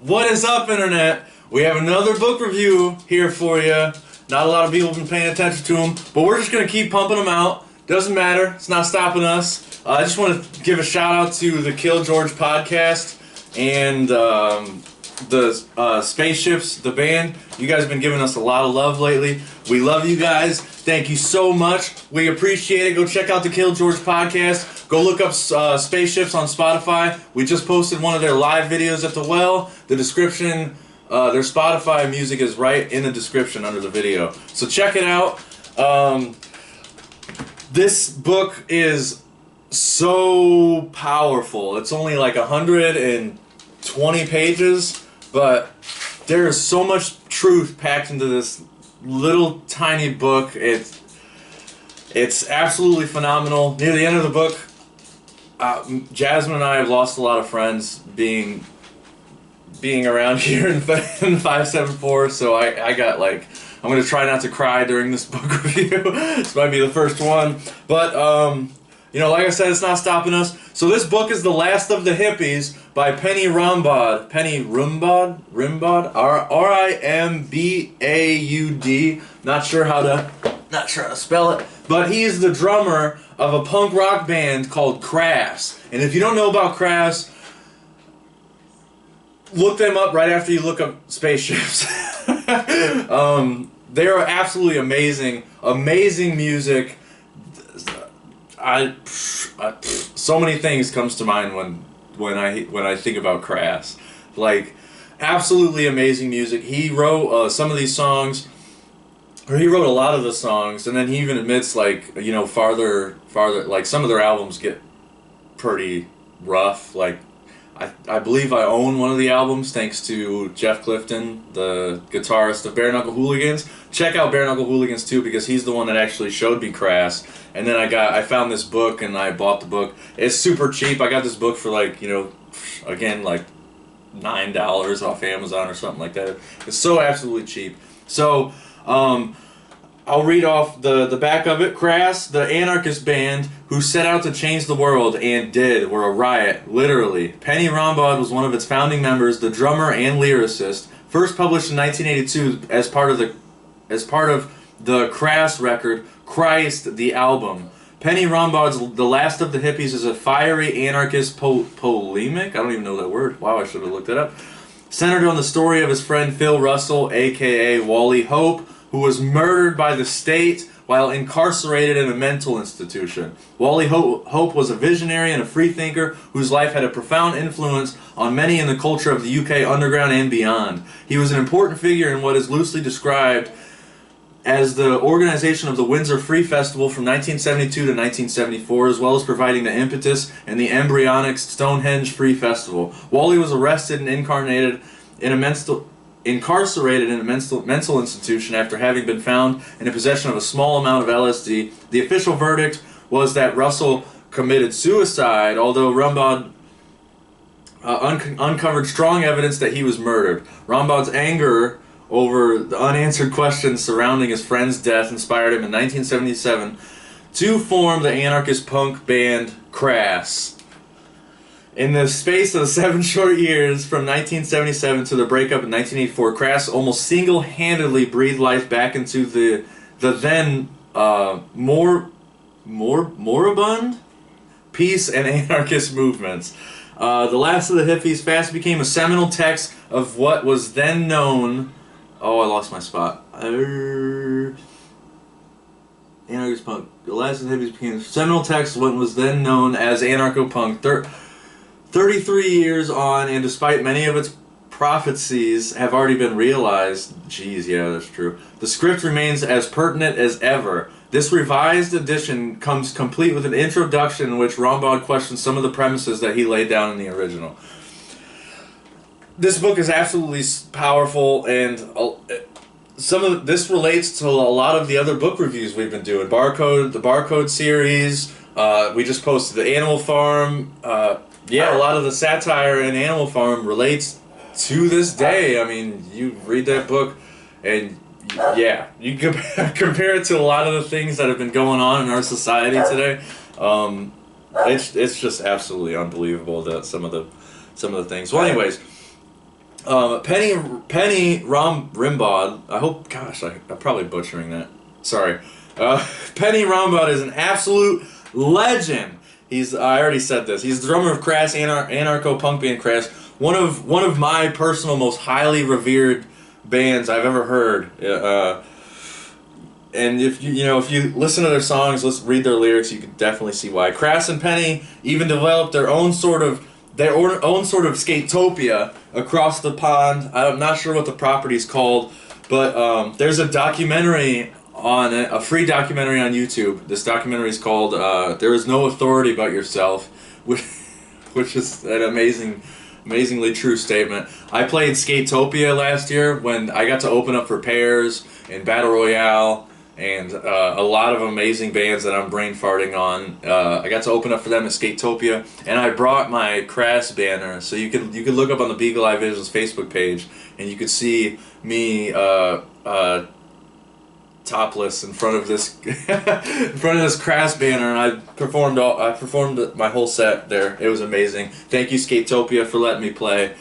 What is up, Internet? We have another book review here for you. Not a lot of people have been paying attention to them, but we're just going to keep pumping them out. Doesn't matter. It's not stopping us. I just want to give a shout out to the Kill George podcast and the Spaceships, the band. You guys have been giving us a lot of love lately. We love you guys. Thank you so much. We appreciate it. Go check out the Kill George podcast. Go look up Spaceships on Spotify. We just posted one of their live videos at the well. The description, their Spotify music is right in the description under the video. So check it out. This book is so powerful. It's only like 120 pages, but there is so much truth packed into this little tiny book. It's absolutely phenomenal. Near the end of the book, Jasmine and I have lost a lot of friends being around here in 574, so I got like, I'm going to try not to cry during this book review. This might be the first one, but like I said, it's not stopping us. So this book is The Last of the Hippies by Penny Rimbaud. Penny Rimbaud? R-I-M-B-A-U-D. Not sure how to spell it. But he is the drummer of a punk rock band called Crass. And if you don't know about Crass, look them up right after you look up Spaceships. They are absolutely amazing. Amazing music. So many things comes to mind when I think about Crass. Like, absolutely amazing music. He wrote some of these songs, or he wrote a lot of the songs, and then he even admits, like, farther, like, some of their albums get pretty rough. Like, I believe I own one of the albums thanks to Jeff Clifton, the guitarist of Bare Knuckle Hooligans. Check out Bare Knuckle Hooligans too, because he's the one that actually showed me Crass. And then I found this book and I bought the book. It's super cheap. I got this book for like, again, like $9 off Amazon or something like that. It's so absolutely cheap. So, I'll read off the back of it. Crass, the anarchist band who set out to change the world and did, were a riot, literally. Penny Rimbaud was one of its founding members, the drummer and lyricist. First published in 1982 as part of the Crass record, Christ, the album. Penny Rimbaud's The Last of the Hippies is a fiery anarchist polemic. I don't even know that word. Wow, I should have looked it up. Centered on the story of his friend Phil Russell, a.k.a. Wally Hope, who was murdered by the state while incarcerated in a mental institution. Wally Hope was a visionary and a freethinker whose life had a profound influence on many in the culture of the UK underground and beyond. He was an important figure in what is loosely described as the organization of the Windsor Free Festival from 1972 to 1974, as well as providing the impetus and the embryonic Stonehenge Free Festival. Wally was arrested and incarcerated in a mental institution after having been found in possession of a small amount of LSD. The official verdict was that Russell committed suicide, although Rimbaud uncovered strong evidence that he was murdered. Rimbaud's anger over the unanswered questions surrounding his friend's death inspired him in 1977 to form the anarchist punk band Crass. In the space of 7 short years, from 1977 to the breakup in 1984, Crass almost single-handedly breathed life back into the then moribund peace and anarchist movements. The Last of the Hippies fast became a seminal text of what was then known... Oh, I lost my spot. Anarchist punk. The Last of the Hippies became a seminal text of what was then known as anarcho-punk. 33 years on, and despite many of its prophecies have already been realized, geez, yeah, that's true, the script remains as pertinent as ever. This revised edition comes complete with an introduction in which Rimbaud questions some of the premises that he laid down in the original. This book is absolutely powerful, and this relates to a lot of the other book reviews we've been doing. The Barcode series, we just posted the Animal Farm. Yeah, a lot of the satire in Animal Farm relates to this day. I mean, you read that book, and yeah, you compare it to a lot of the things that have been going on in our society today. It's just absolutely unbelievable that some of the things. Well, anyways, Rimbaud. I hope. Gosh, I'm probably butchering that. Sorry. Penny Rimbaud is an absolute legend. I already said this. He's the drummer of Crass, anarcho-punk band Crass. One of my personal most highly revered bands I've ever heard. And if you listen to their songs, read their lyrics, you can definitely see why. Crass and Penny even developed their own sort of skatopia across the pond. I'm not sure what the property's called, but there's a documentary on it, a free documentary on YouTube. This documentary is called "There Is No Authority But Yourself," which is an amazingly true statement. I played Skatopia last year when I got to open up for Pears and Battle Royale and a lot of amazing bands that I'm brain farting on. I got to open up for them at Skatopia, and I brought my Crass banner, so you could look up on the Beagle Eye Visions Facebook page, and you could see me topless in front of this Crass banner, and I performed my whole set there. It was amazing. Thank you, Skatopia, for letting me play.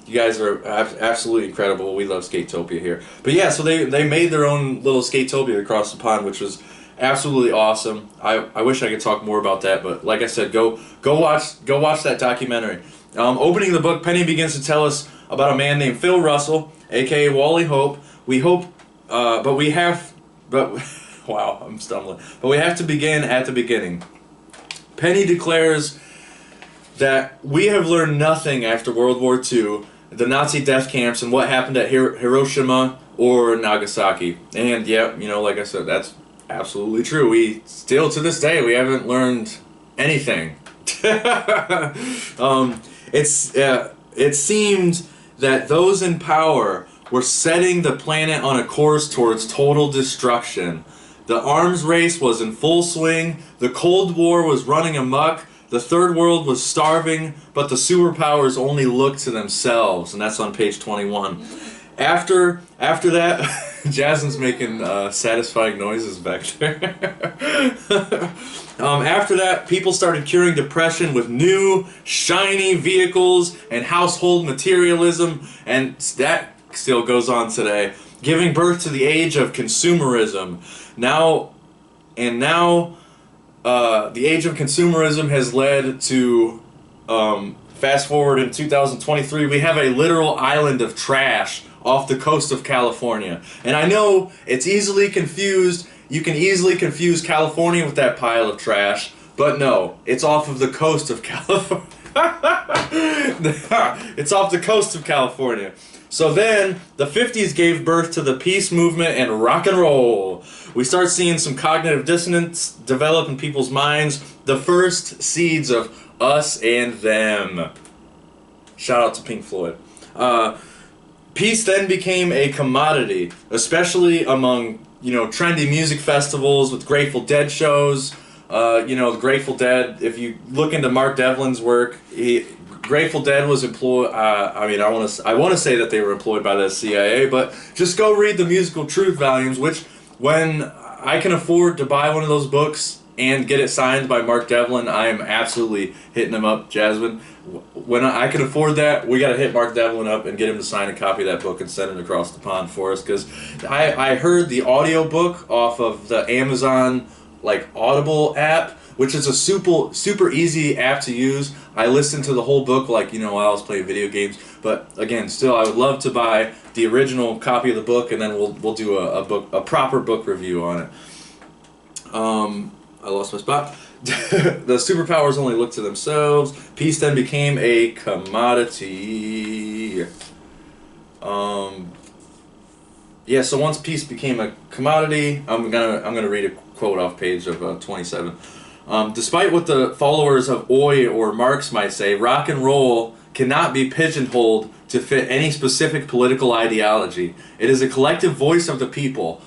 You guys are absolutely incredible. We love Skatopia here. But yeah, so they made their own little Skatopia across the pond, which was absolutely awesome. I wish I could talk more about that, but like I said, go watch that documentary. Opening the book, Penny begins to tell us about a man named Phil Russell, aka Wally Hope. Wow, I'm stumbling. But we have to begin at the beginning. Penny declares that we have learned nothing after World War II, the Nazi death camps, and what happened at Hiroshima or Nagasaki. And yeah, like I said, that's absolutely true. We still, to this day, we haven't learned anything. It seemed that those in power were setting the planet on a course towards total destruction. The arms race was in full swing, the Cold War was running amok, the Third World was starving, but the superpowers only looked to themselves, and that's on page 21. After that, Jasmine's making satisfying noises back there. After that, people started curing depression with new, shiny vehicles and household materialism, and that still goes on today, giving birth to the age of consumerism. Now, the age of consumerism has led to, fast forward in 2023, we have a literal island of trash off the coast of California. And I know it's easily confused. You can easily confuse California with that pile of trash, but no, it's off of the coast of California. It's off the coast of California. So then, the 50s gave birth to the peace movement and rock and roll. We start seeing some cognitive dissonance develop in people's minds. The first seeds of us and them. Shout out to Pink Floyd. Peace then became a commodity, especially among, trendy music festivals with Grateful Dead shows. The Grateful Dead, if you look into Mark Devlin's work, Grateful Dead was employed. I want to say that they were employed by the CIA, but just go read the Musical Truth volumes. Which, when I can afford to buy one of those books and get it signed by Mark Devlin, I am absolutely hitting him up, Jasmine. When I can afford that, we got to hit Mark Devlin up and get him to sign a copy of that book and send it across the pond for us. Because I heard the audiobook off of the Amazon Audible app, which is a super easy app to use. I listened to the whole book while I was playing video games. But again, still, I would love to buy the original copy of the book, and then we'll do a proper book review on it. I lost my spot. The superpowers only look to themselves. Peace then became a commodity. So once peace became a commodity, I'm gonna read a quote off page of 27. Despite what the followers of Oi or Marx might say, rock and roll cannot be pigeonholed to fit any specific political ideology. It is a collective voice of the people.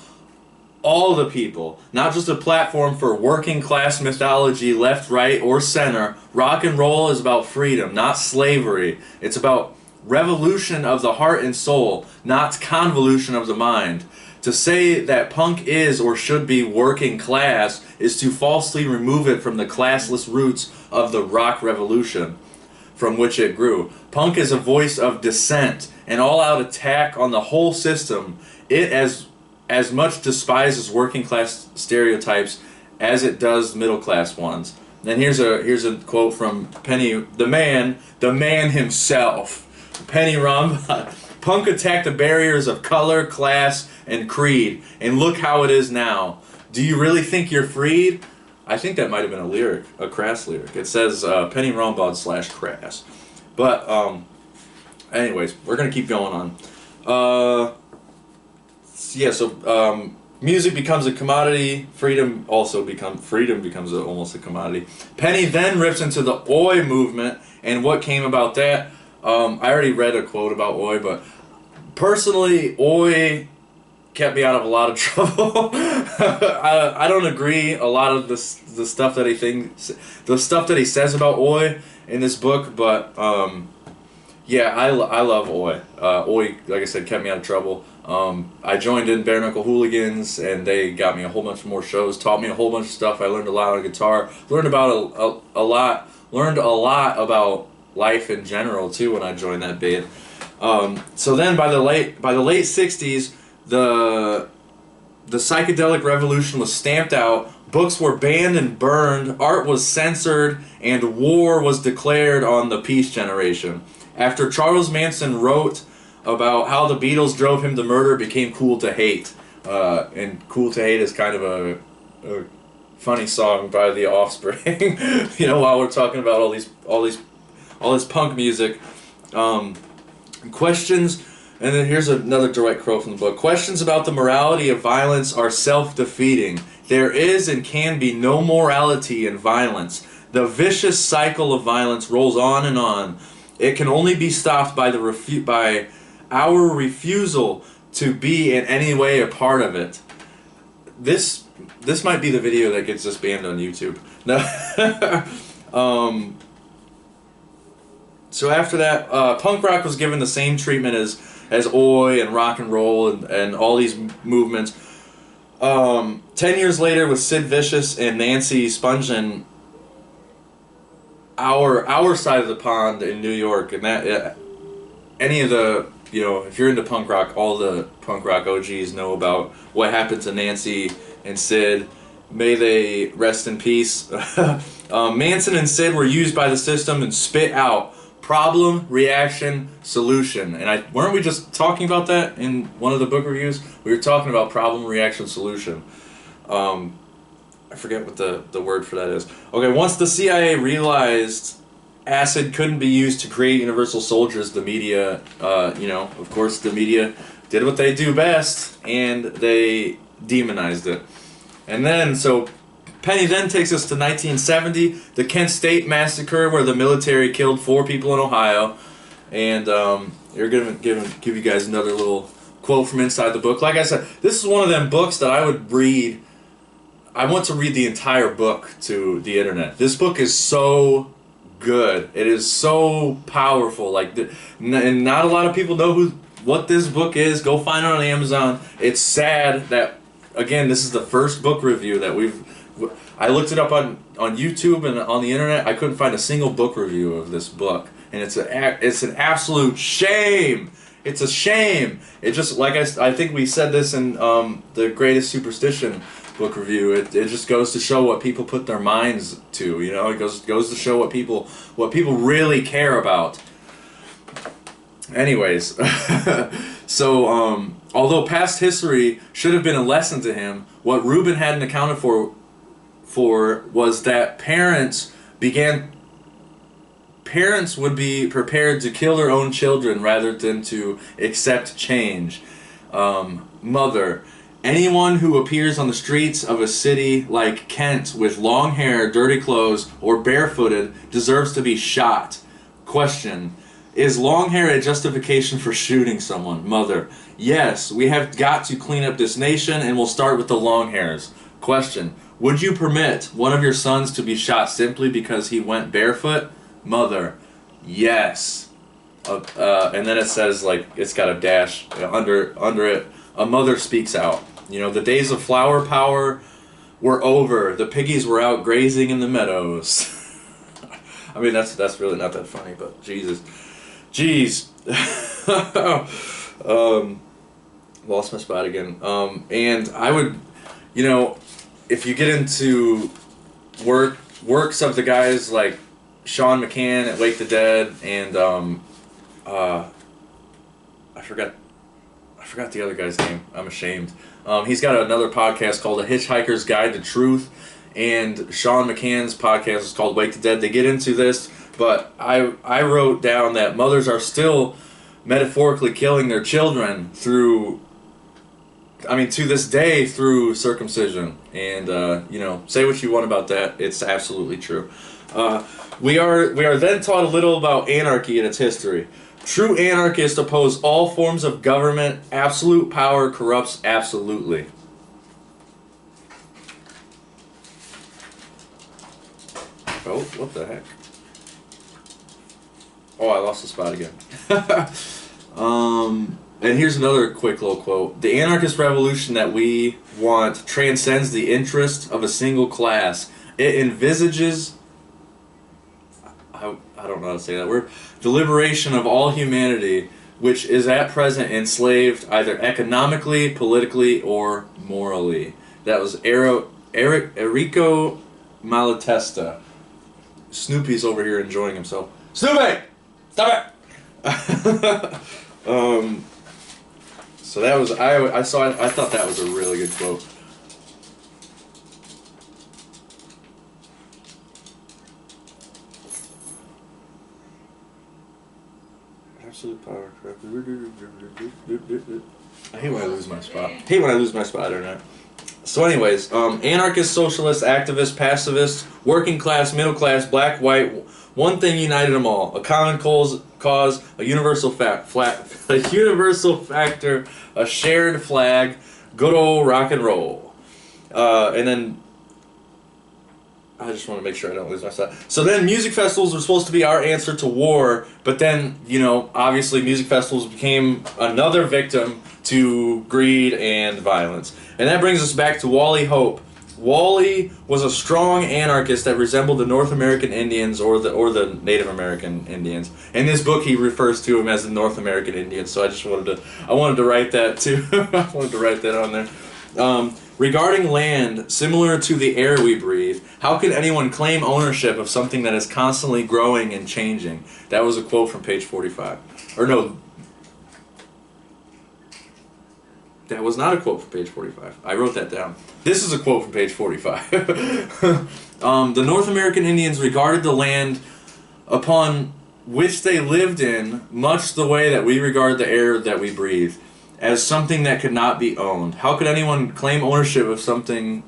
All the people, not just a platform for working class mythology, left, right, or center. Rock and roll is about freedom, not slavery. It's about revolution of the heart and soul, not convolution of the mind. To say that punk is or should be working class is to falsely remove it from the classless roots of the rock revolution from which it grew. Punk is a voice of dissent. an all-out attack on the whole system. It as much despises working class stereotypes as it does middle class ones. And here's a quote from Penny, the man himself, Penny Rombach. Punk attacked the barriers of color, class, and creed, and look how it is now. Do you really think you're freed? I think that might have been a lyric, a Crass lyric. It says Penny Rombach / Crass. But anyways, we're gonna keep going on. Yeah, so music becomes a commodity. Freedom becomes almost a commodity. Penny then rips into the Oi movement and what came about that. I already read a quote about Oi, but personally, Oi kept me out of a lot of trouble. I don't agree a lot of the stuff that he says about Oi in this book, but yeah, I love Oi. Oi, like I said, kept me out of trouble. I joined in Bare Knuckle Hooligans, and they got me a whole bunch more shows, taught me a whole bunch of stuff. I learned a lot on guitar, learned about learned a lot about life in general too when I joined that band. So then by the late 60s, the psychedelic revolution was stamped out. Books were banned and burned. Art was censored, and war was declared on the Peace Generation. After Charles Manson wrote about how the Beatles drove him to murder, it became cool to hate. And Cool to Hate is kind of a funny song by The Offspring. You know, while we're talking about all this punk music. Questions, and then here's another direct quote from the book. Questions about the morality of violence are self-defeating. There is and can be no morality in violence. The vicious cycle of violence rolls on and on. It can only be stopped by by our refusal to be in any way a part of it. This might be the video that gets us banned on YouTube. No. So after that, punk rock was given the same treatment as Oi and rock and roll and all these movements. 10 years later, with Sid Vicious and Nancy Spungen, our side of the pond in New York, and that any of the, you know, if you're into punk rock, all the punk rock OGs know about what happened to Nancy and Sid. May they rest in peace. Manson and Sid were used by the system and spit out problem, reaction, solution. And weren't we just talking about that in one of the book reviews? We were talking about problem, reaction, solution. I forget what the word for that is. Okay, once the CIA realized acid couldn't be used to create universal soldiers, the media, you know, of course the media did what they do best, and they demonized it. And then, so Penny then takes us to 1970, the Kent State Massacre, where the military killed 4 people in Ohio. And you're going to give you guys another little quote from inside the book. Like I said, this is one of them books that I would read. I want to read the entire book to the internet. This book is so good. It is so powerful. Like, and not a lot of people know what this book is. Go find it on Amazon. It's sad that, again, this is the first book review that I looked it up on YouTube and on the internet. I couldn't find a single book review of this book, and it's an absolute shame. It's a shame. It just, like I think we said this in the Greatest Superstition book review. It just goes to show what people put their minds to. You know, it goes to show what people really care about. Anyways, so although past history should have been a lesson to him, what Rubin hadn't accounted for was that parents would be prepared to kill their own children rather than to accept change. Mother, anyone who appears on the streets of a city like Kent with long hair, dirty clothes, or barefooted deserves to be shot. Question, is long hair a justification for shooting someone? Mother, yes, we have got to clean up this nation, and we'll start with the long hairs. Question, would you permit one of your sons to be shot simply because he went barefoot? Mother, yes. And then it says, like, it's got a dash under it. A mother speaks out. You know, the days of flower power were over. The piggies were out grazing in the meadows. I mean, that's really not that funny, but Jesus. Jeez. Lost my spot again. And I would, if you get into works of the guys like Sean McCann at Wake the Dead and I forgot the other guy's name. I'm ashamed. He's got another podcast called A Hitchhiker's Guide to Truth, and Sean McCann's podcast is called Wake the Dead. They get into this, but I wrote down that mothers are still metaphorically killing their children to this day through circumcision. And, say what you want about that. It's absolutely true. We are then taught a little about anarchy and its history. True anarchists oppose all forms of government. Absolute power corrupts absolutely. Oh, what the heck? Oh, I lost the spot again. And here's another quick little quote. The anarchist revolution that we want transcends the interest of a single class. It envisages, I don't know how to say that word, the liberation of all humanity, which is at present enslaved either economically, politically, or morally. That was Enrico Malatesta. Snoopy's over here enjoying himself. Snoopy! Stop it! So that was, I thought that was a really good quote. Absolute power. I hate when I lose my spot. Or not. So anyways, anarchist, socialist, activist, pacifist, working class, middle class, black, white, one thing united them all: a common cause, a universal factor, a shared flag, good old rock and roll. And then I just want to make sure I don't lose my spot. So then music festivals were supposed to be our answer to war, but then, obviously music festivals became another victim to greed and violence. And that brings us back to Wally Hope. Wally was a strong anarchist that resembled the North American Indians or the Native American Indians. In this book, he refers to them as the North American Indians. So I wanted to write that too. I wanted to write that on there. Regarding land, similar to the air we breathe, how can anyone claim ownership of something that is constantly growing and changing? That was a quote from page 45. Or no, that was not a quote from page 45. I wrote that down. This is a quote from page 45. The North American Indians regarded the land upon which they lived in much the way that we regard the air that we breathe, as something that could not be owned. How could anyone claim ownership of something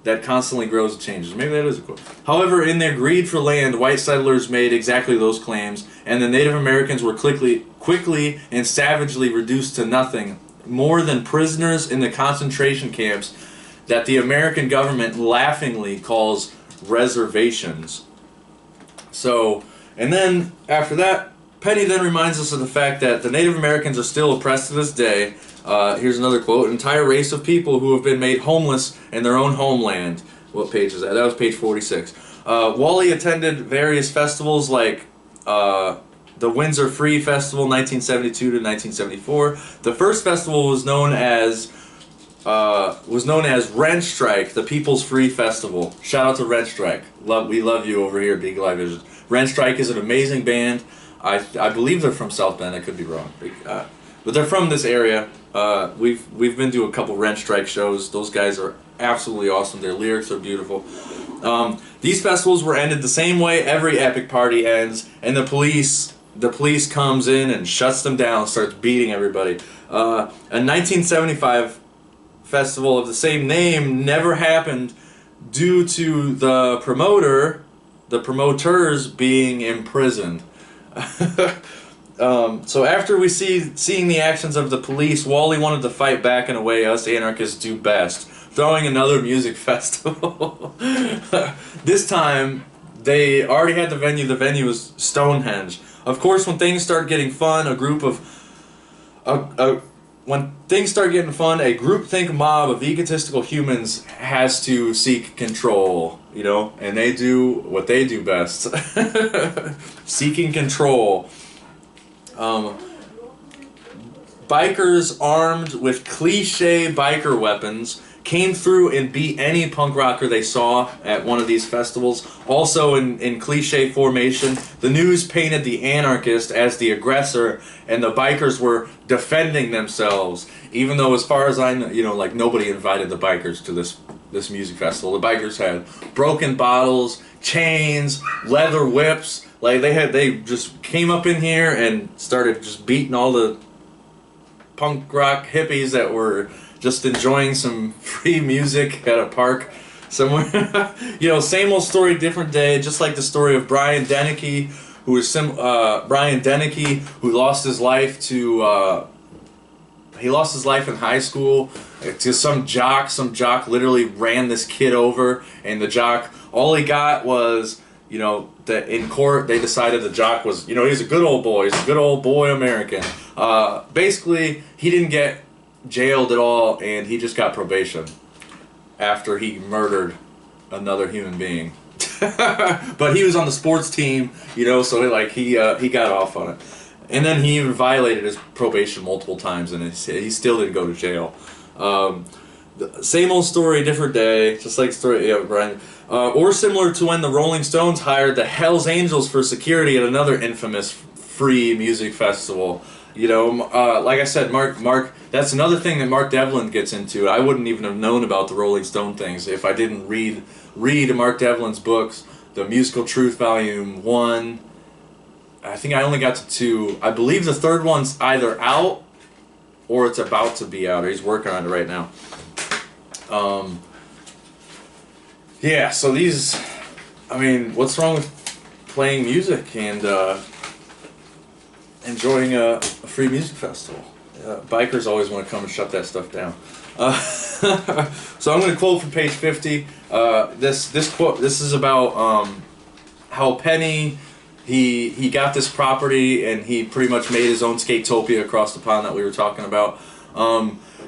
that constantly grows and changes? Maybe that is a quote. However, in their greed for land, white settlers made exactly those claims, and the Native Americans were quickly and savagely reduced to nothing more than prisoners in the concentration camps that the American government laughingly calls reservations. So, and then after that, Penny then reminds us of the fact that the Native Americans are still oppressed to this day. Here's another quote: an entire race of people who have been made homeless in their own homeland. What page is that? That was page 46. Wally attended various festivals like the Windsor Free Festival, 1972 to 1974. The first festival was known as Rent Strike, the People's Free Festival. Shout out to Rent Strike. We love you over here at Big Live Vision. Rent Strike is an amazing band. I believe they're from South Bend. I could be wrong, but they're from this area. We've been to a couple Rent Strike shows. Those guys are absolutely awesome. Their lyrics are beautiful. These festivals were ended the same way every epic party ends, and the police comes in and shuts them down, starts beating everybody. A 1975 festival of the same name never happened due to the promoters being imprisoned. So after seeing the actions of the police, Wally wanted to fight back in a way us anarchists do best, throwing another music festival. This time, they already had the venue. The venue was Stonehenge. Of course, when things start getting fun, a groupthink mob of egotistical humans has to seek control, and they do what they do best. Seeking control. Um, Bikers armed with cliche biker weapons came through and beat any punk rocker they saw at one of these festivals. Also in cliche formation, the news painted the anarchist as the aggressor, and the bikers were defending themselves. Even though, as far as I know, like, nobody invited the bikers to this music festival. The bikers had broken bottles, chains, leather whips. Like, they just came up in here and started just beating all the punk rock hippies that were just enjoying some free music at a park somewhere. Same old story, different day. Just like the story of Brian Deneke, who lost his life to he lost his life in high school to some jock. Some jock literally ran this kid over, and the jock, all he got was, that in court they decided the jock was, he's a good old boy. He's a good old boy American. Basically, he didn't get jailed at all, and he just got probation after he murdered another human being. But he was on the sports team, so he got off on it. And then he even violated his probation multiple times, and he still didn't go to jail. Same old story, different day, just like story, Brian. Or similar to when the Rolling Stones hired the Hells Angels for security at another infamous free music festival. Like I said, Mark, that's another thing that Mark Devlin gets into. I wouldn't even have known about the Rolling Stone things if I didn't read Mark Devlin's books, The Musical Truth, Volume 1. I think I only got to 2. I believe the third one's either out or it's about to be out, or he's working on it right now. Yeah, so these, what's wrong with playing music and enjoying a free music festival? Bikers always want to come and shut that stuff down. So I'm going to quote from page 50. This quote. This is about how Penny he got this property and he pretty much made his own Skatopia across the pond that we were talking about.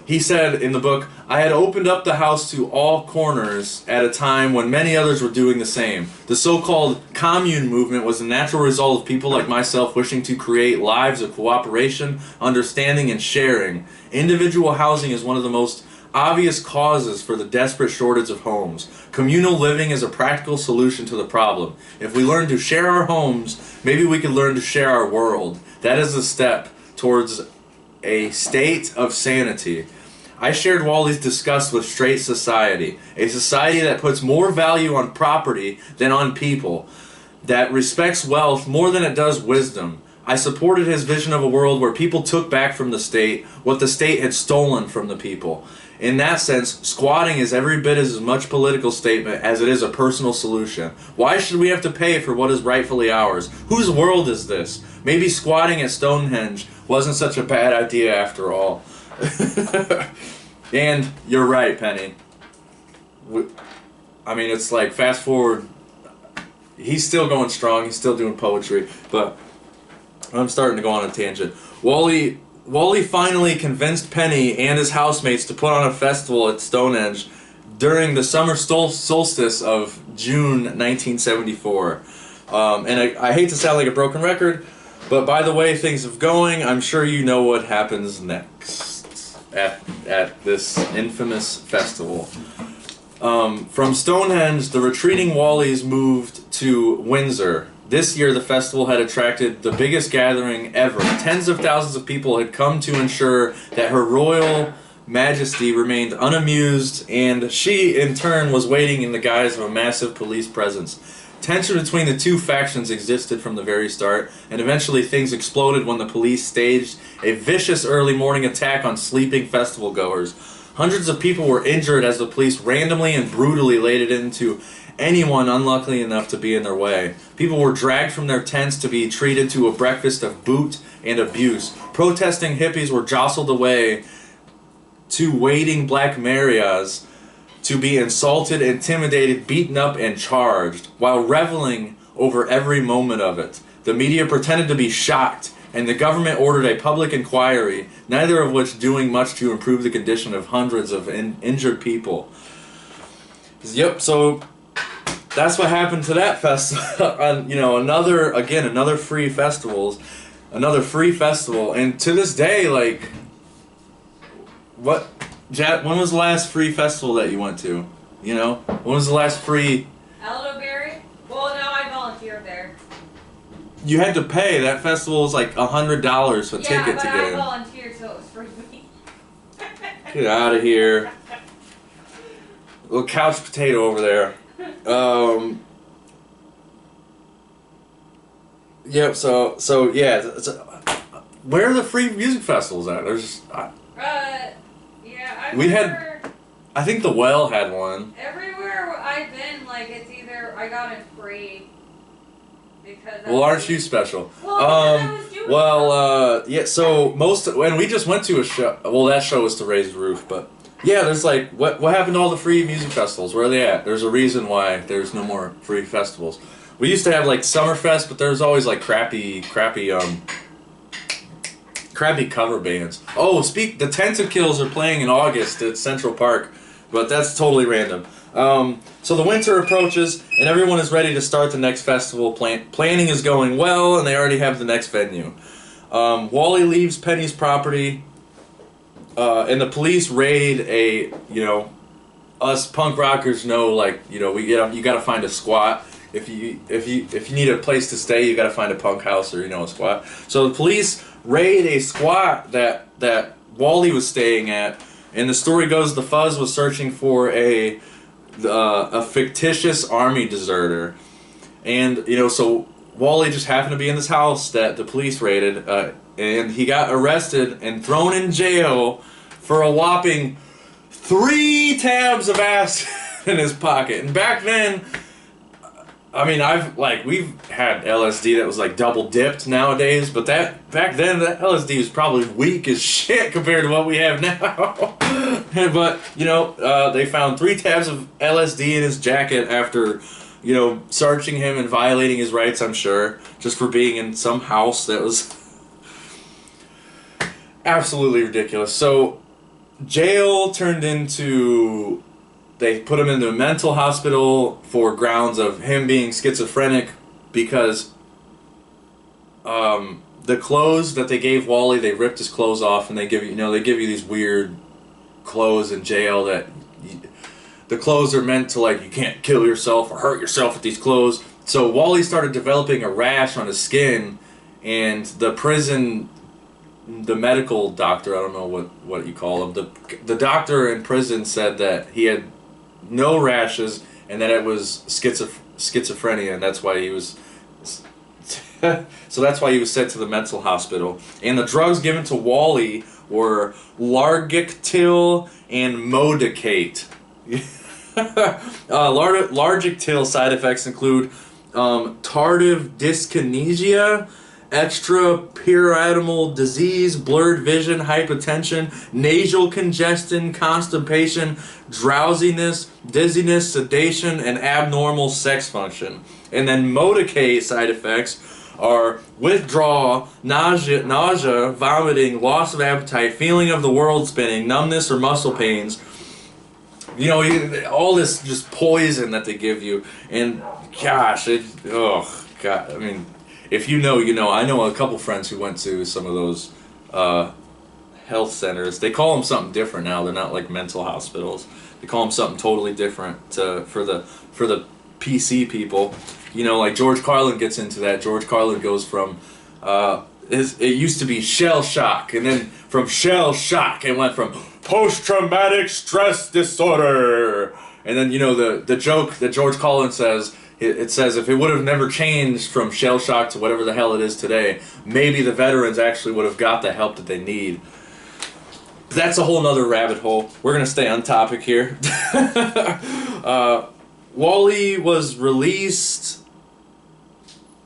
He said in the book, "I had opened up the house to all corners at a time when many others were doing the same. The so-called commune movement was a natural result of people like myself wishing to create lives of cooperation, understanding, and sharing. Individual housing is one of the most obvious causes for the desperate shortage of homes. Communal living is a practical solution to the problem. If we learn to share our homes, maybe we could learn to share our world. That is a step towards a state of sanity." I shared Wally's disgust with straight society, a society that puts more value on property than on people, that respects wealth more than it does wisdom. I supported his vision of a world where people took back from the state what the state had stolen from the people. In that sense, squatting is every bit as much political statement as it is a personal solution. Why should we have to pay for what is rightfully ours? Whose world is this? Maybe squatting at Stonehenge wasn't such a bad idea after all. And you're right, Penny. It's like, fast forward, he's still going strong, he's still doing poetry, but I'm starting to go on a tangent. Wally finally convinced Penny and his housemates to put on a festival at Stonehenge during the summer solstice of June 1974. And I hate to sound like a broken record, but by the way things have going, I'm sure you know what happens next at this infamous festival. From Stonehenge, the retreating Wallies moved to Windsor. This year, the festival had attracted the biggest gathering ever. Tens of thousands of people had come to ensure that Her Royal Majesty remained unamused, and she, in turn, was waiting in the guise of a massive police presence. Tension between the two factions existed from the very start, and eventually things exploded when the police staged a vicious early morning attack on sleeping festival goers. Hundreds of people were injured as the police randomly and brutally laid it into anyone unlucky enough to be in their way. People were dragged from their tents to be treated to a breakfast of boot and abuse. Protesting hippies were jostled away to waiting Black Marias to be insulted, intimidated, beaten up, and charged, while reveling over every moment of it. The media pretended to be shocked, and the government ordered a public inquiry, neither of which doing much to improve the condition of hundreds of injured people. Yep, so that's what happened to that festival. Another free festivals. another free festival. And to this day, like, when was the last free festival that you went to? You know, when was the last free? Elderberry? Well, no, I volunteered there. You had to pay. That festival was like $100 for ticket to get in. Yeah, but I volunteered, so it was free. Get out of here. Little couch potato over there. Yep. So yeah. Where are the free music festivals at? There's. Yeah. We had. I think the Well had one. Everywhere I've been, like, it's either I got it free because. Well, aren't you special? Well, yeah. So when we just went to a show. Well, that show was to raise the roof, but yeah, there's like what happened to all the free music festivals? Where are they at? There's a reason why there's no more free festivals. We used to have like Summerfest, but there's always like crappy cover bands. Oh, the Tentacles are playing in August at Central Park, but that's totally random. So the winter approaches, and everyone is ready to start the next festival. Planning is going well, and they already have the next venue. Wally leaves Penny's property, and the police raid us punk rockers know, like, you gotta find a squat. If you need a place to stay, you gotta find a punk house or a squat. So the police raid a squat that Wally was staying at, and the story goes the Fuzz was searching for a fictitious army deserter, and so Wally just happened to be in this house that the police raided, and he got arrested and thrown in jail for a whopping 3 tabs of acid in his pocket. And back then, I mean, we've had LSD that was like double dipped nowadays, but back then that LSD was probably weak as shit compared to what we have now. But they found 3 tabs of LSD in his jacket after searching him and violating his rights, I'm sure, just for being in some house that was absolutely ridiculous. So jail turned into. They put him into a mental hospital for grounds of him being schizophrenic because the clothes that they gave Wally, they ripped his clothes off, and they give you these weird clothes in jail that the clothes are meant to, like, you can't kill yourself or hurt yourself with these clothes. So Wally started developing a rash on his skin, and the medical doctor, I don't know what you call him, the doctor in prison said that he had no rashes, and that it was schizophrenia, and that's why he was so that's why he was sent to the mental hospital. And the drugs given to Wally were Largictil and Modicate. Largictil side effects include tardive dyskinesia, extrapyramidal disease, blurred vision, hypotension, nasal congestion, constipation, drowsiness, dizziness, sedation, and abnormal sex function. And then Modicate side effects are withdrawal, nausea, vomiting, loss of appetite, feeling of the world spinning, numbness or muscle pains. All this just poison that they give you. And gosh, I mean, if you know, I know a couple friends who went to some of those health centers. They call them something different now. They're not like mental hospitals. They call them something totally different for the PC people. Like George Carlin gets into that. George Carlin goes from it used to be shell shock, and then from shell shock it went from post-traumatic stress disorder, and then the joke that George Carlin says. It says if it would have never changed from shell shock to whatever the hell it is today, maybe the veterans actually would have got the help that they need. That's a whole nother rabbit hole. We're going to stay on topic here. Wally was released.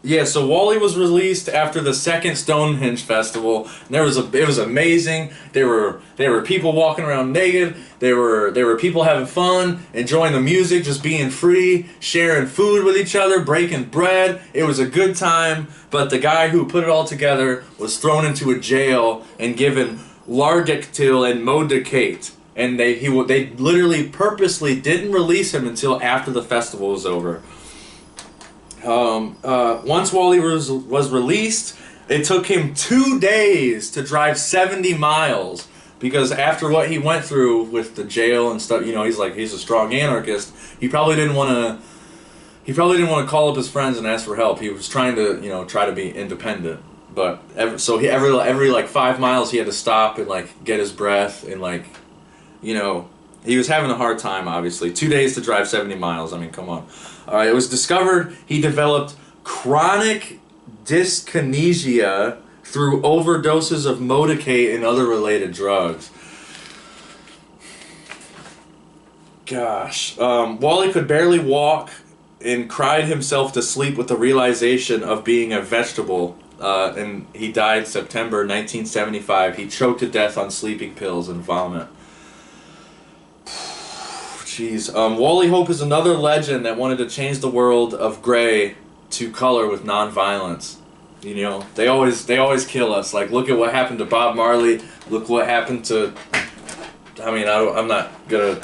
Yeah, so Wally was released after the second Stonehenge festival. And it was amazing. There were people walking around naked. There were people having fun, enjoying the music, just being free, sharing food with each other, breaking bread. It was a good time. But the guy who put it all together was thrown into a jail and given Largictil and Modicate. And they literally purposely didn't release him until after the festival was over. Once Wally was released, It took him 2 days to drive 70 miles because after what he went through with the jail and stuff, he's a strong anarchist. He probably didn't want to call up his friends and ask for help. He was trying to, try to be independent. But every like 5 miles he had to stop and like get his breath and like, he was having a hard time, obviously. 2 days to drive 70 miles. I mean, come on. It was discovered he developed chronic dyskinesia through overdoses of Modicate and other related drugs. Gosh. Wally could barely walk and cried himself to sleep with the realization of being a vegetable. And he died September 1975. He choked to death on sleeping pills and vomit. Jeez. Wally Hope is another legend that wanted to change the world of gray to color with nonviolence. They always kill us. Like, look at what happened to Bob Marley. Look what happened to. I'm not gonna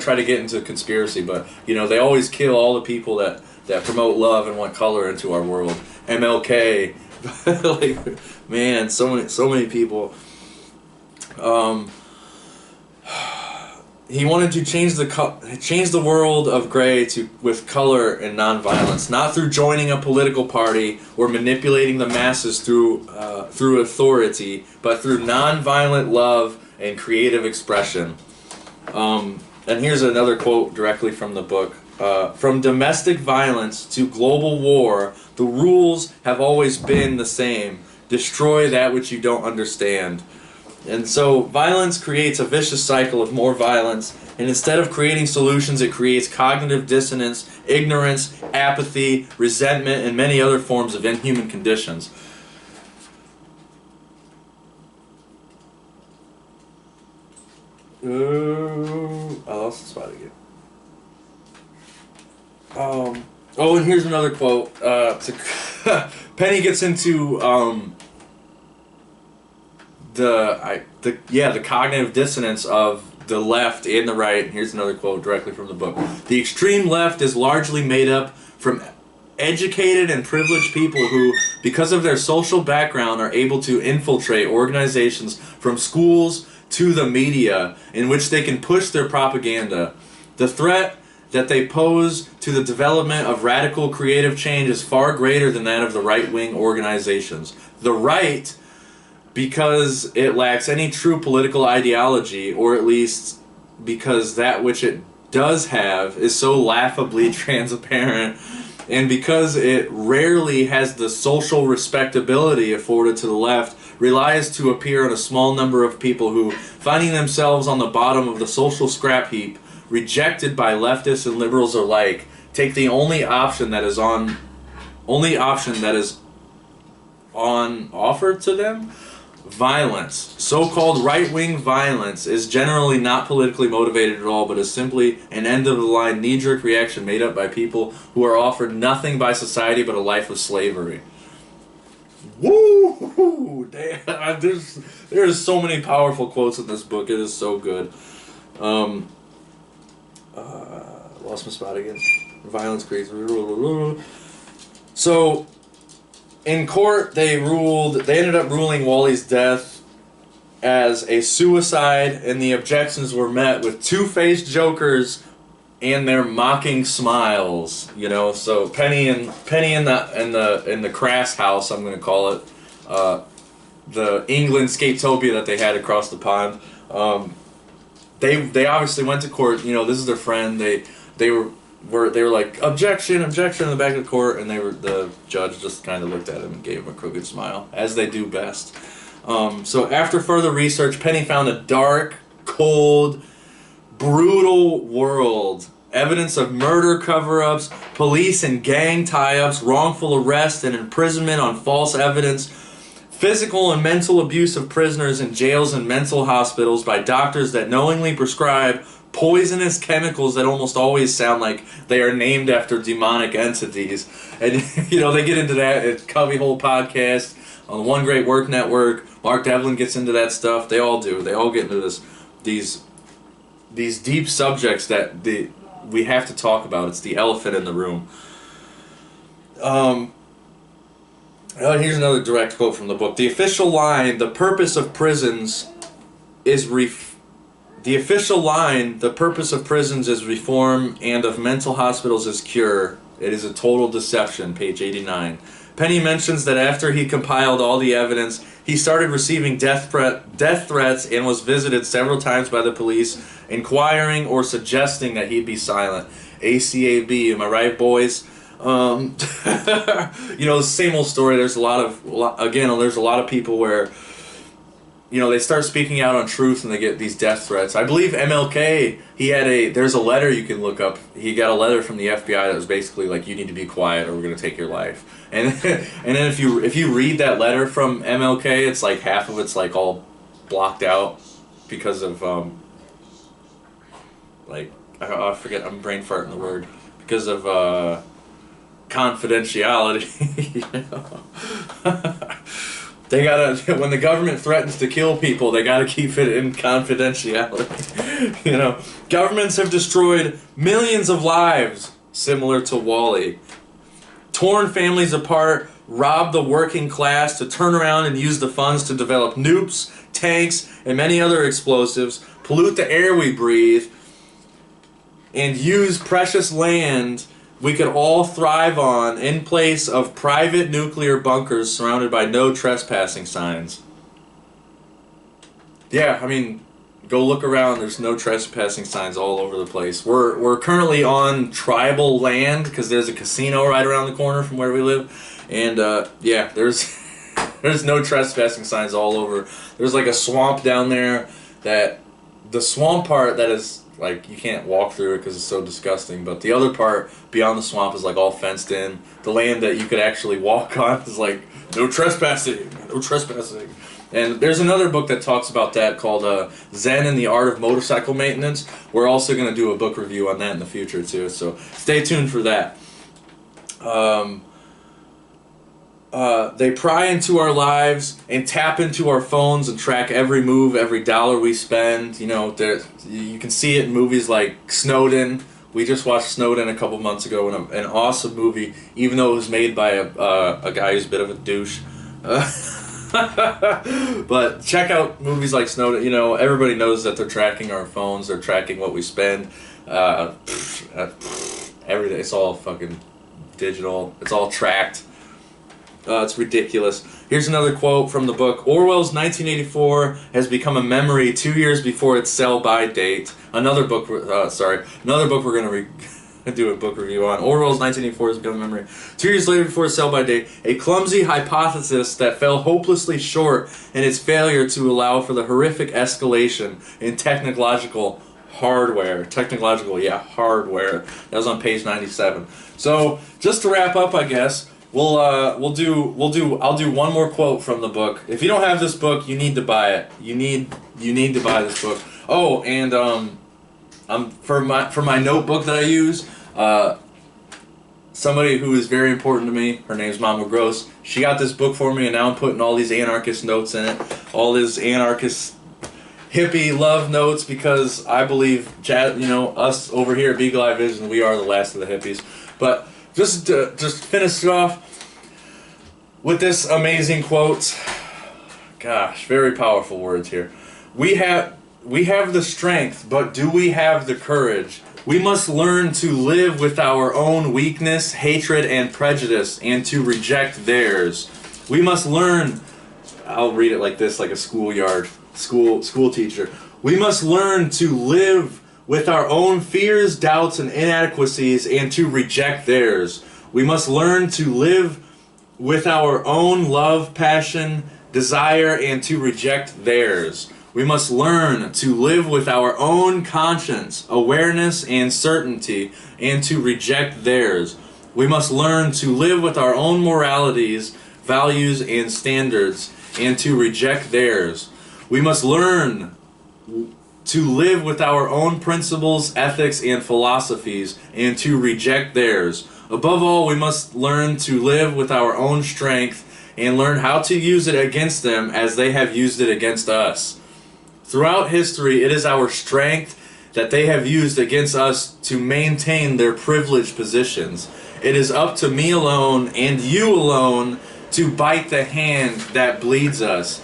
try to get into conspiracy, but they always kill all the people that promote love and want color into our world. MLK, like, man, so many people. He wanted to change the world of gray with color and nonviolence, not through joining a political party or manipulating the masses through authority, but through nonviolent love and creative expression. And here's another quote directly from the book. From domestic violence to global war, the rules have always been the same. Destroy that which you don't understand. And so violence creates a vicious cycle of more violence, and instead of creating solutions, it creates cognitive dissonance, ignorance, apathy, resentment, and many other forms of inhuman conditions. Ooh, I lost the spot again. And here's another quote. Penny gets into the cognitive dissonance of the left and the right. Here's another quote directly from the book. The extreme left is largely made up from educated and privileged people who, because of their social background, are able to infiltrate organizations from schools to the media in which they can push their propaganda. The threat that they pose to the development of radical creative change is far greater than that of the right-wing organizations. The right, because it lacks any true political ideology, or at least because that which it does have is so laughably transparent, and because it rarely has the social respectability afforded to the left, relies to appear on a small number of people who, finding themselves on the bottom of the social scrap heap, rejected by leftists and liberals alike, take the only option that is on offer to them. Violence. So-called right-wing violence is generally not politically motivated at all, but is simply an end-of-the-line knee-jerk reaction made up by people who are offered nothing by society but a life of slavery. Woo! Damn, there's so many powerful quotes in this book. It is so good. Lost my spot again. Violence creates. So, in court, they ended up ruling Wally's death as a suicide, and the objections were met with two-faced jokers and their mocking smiles. So Penny in the crass house, I'm going to call it, the England Skatopia that they had across the pond. They obviously went to court. This is their friend. They were like, objection in the back of the court, and the judge just kind of looked at him and gave him a crooked smile, as they do best. So after further research, Penny found a dark, cold, brutal world. Evidence of murder cover-ups, police and gang tie-ups, wrongful arrest and imprisonment on false evidence, physical and mental abuse of prisoners in jails and mental hospitals by doctors that knowingly prescribe poisonous chemicals that almost always sound like they are named after demonic entities. And, they get into that at Cubbyhole Podcast, on the One Great Work Network. Mark Devlin gets into that stuff. They all do. They all get into these deep subjects that we have to talk about. It's the elephant in the room. Here's another direct quote from the book. The official line, the purpose of prisons is the official line, the purpose of prisons is reform and of mental hospitals is cure. It is a total deception, page 89. Penny mentions that after he compiled all the evidence, he started receiving death threats and was visited several times by the police, inquiring or suggesting that he be silent. ACAB, am I right, boys? Same old story. There's a lot of people where, they start speaking out on truth and they get these death threats. I believe MLK, there's a letter you can look up. He got a letter from the FBI that was basically like, you need to be quiet or we're going to take your life. And and then if you read that letter from MLK, it's like half of it's like all blocked out because of, I forget, I'm brain farting the word. Because of, confidentiality. They gotta, when the government threatens to kill people, they gotta keep it in confidentiality. Governments have destroyed millions of lives, similar to Wall-E. Torn families apart, robbed the working class to turn around and use the funds to develop nukes, tanks, and many other explosives, pollute the air we breathe, and use precious land we could all thrive on in place of private nuclear bunkers surrounded by no trespassing signs. Yeah, go look around. There's no trespassing signs all over the place. We're currently on tribal land because there's a casino right around the corner from where we live, and there's there's no trespassing signs all over. There's like a swamp down there that the swamp part that is like you can't walk through it because it's so disgusting, but the other part beyond the swamp is like all fenced in. The land that you could actually walk on is like no trespassing. And there's another book that talks about that called Zen and the Art of Motorcycle Maintenance. We're also going to do a book review on that in the future too, so stay tuned for that. They pry into our lives and tap into our phones and track every move, every dollar we spend. You can see it in movies like Snowden. We just watched Snowden a couple months ago, an awesome movie, even though it was made by a guy who's a bit of a douche. But check out movies like Snowden. Everybody knows that they're tracking our phones. They're tracking what we spend. Every day. It's all fucking digital. It's all tracked. It's ridiculous. Here's another quote from the book. Orwell's 1984 has become a memory 2 years before its sell-by date. Another book we're going to do a book review on. Orwell's 1984 has become a memory 2 years later before its sell-by date. A clumsy hypothesis that fell hopelessly short in its failure to allow for the horrific escalation in technological hardware. Hardware. That was on page 97. So, just to wrap up, I guess, I'll do one more quote from the book. If you don't have this book, you need to buy it. You need to buy this book. Oh, and for my notebook that I use, somebody who is very important to me, her name's Mama Gross. She got this book for me, and now I'm putting all these anarchist notes in it, all this anarchist hippie love notes, because I believe us over here at Beagle Eye Vision, we are the last of the hippies. But just finish it off with this amazing quote. Gosh, very powerful words here. We have the strength, but do we have the courage? We must learn to live with our own weakness, hatred, and prejudice, and to reject theirs. We must learn. I'll read it like this, like a school teacher. We must learn to live with our own fears, doubts, and inadequacies, and to reject theirs. We must learn to live with our own love, passion, desire, and to reject theirs. We must learn to live with our own conscience, awareness, and certainty, and to reject theirs. We must learn to live with our own moralities, values, and standards, and to reject theirs. We must learn to live with our own principles, ethics, and philosophies, and to reject theirs. Above all, we must learn to live with our own strength and learn how to use it against them as they have used it against us. Throughout history, it is our strength that they have used against us to maintain their privileged positions. It is up to me alone and you alone to bite the hand that bleeds us.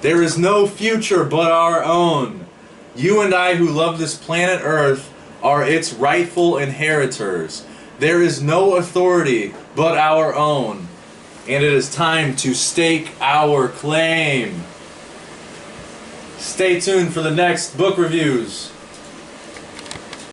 There is no future but our own. You and I who love this planet Earth are its rightful inheritors. There is no authority but our own. And it is time to stake our claim. Stay tuned for the next book reviews.